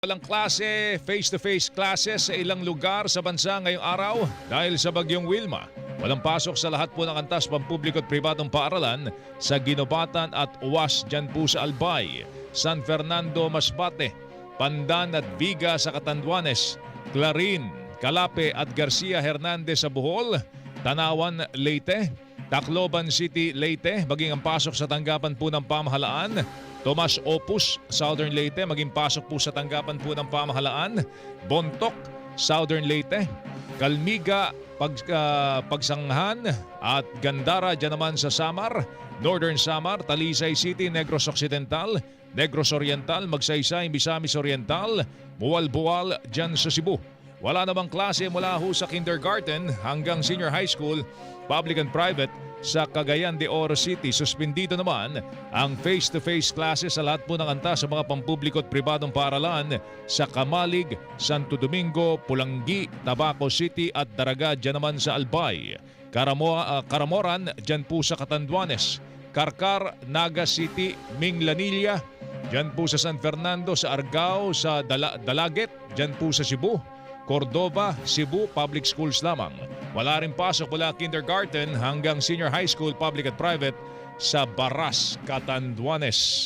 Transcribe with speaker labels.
Speaker 1: Walang klase, face-to-face classes sa ilang lugar sa bansa ngayong araw dahil sa bagyong Wilma. Walang pasok sa lahat po ng antas pampubliko at pribadong paaralan sa Ginobatan at UAS dyan po sa Albay, San Fernando, Masbate, Pandan at Viga sa Catanduanes, Clarin, Calape at Garcia Hernandez sa Bohol, Tanawan, Leyte, Tacloban City, Leyte, maging ang pasok sa tanggapan po ng pamahalaan. Tomas Opus, Southern Leyte, maging pasok po sa tanggapan po ng pamahalaan. Bontoc, Southern Leyte. Kalmiga, Pagsanghan at Gandara dyan naman sa Samar. Northern Samar, Talisay City, Negros Occidental, Negros Oriental, Magsaysay, Misamis Oriental, Buwal-Buwal dyan sa Cebu. Wala namang klase mula ho sa kindergarten hanggang senior high school, public and private, sa Cagayan de Oro City. Suspendido naman ang face-to-face classes sa lahat po ng antas sa mga pampubliko at pribadong paaralan sa Kamalig, Santo Domingo, Pulangi, Tabaco City at Daraga dyan naman sa Albay. Caramoran dyan po sa Catanduanes. Karkar, Naga City, Minglanilla dyan po sa San Fernando, sa Argao, sa Dalaget dyan po sa Cebu. Cordova, Cebu, public schools lamang. Wala rin pasok mula kindergarten hanggang senior high school, public at private sa Baras, Catanduanes.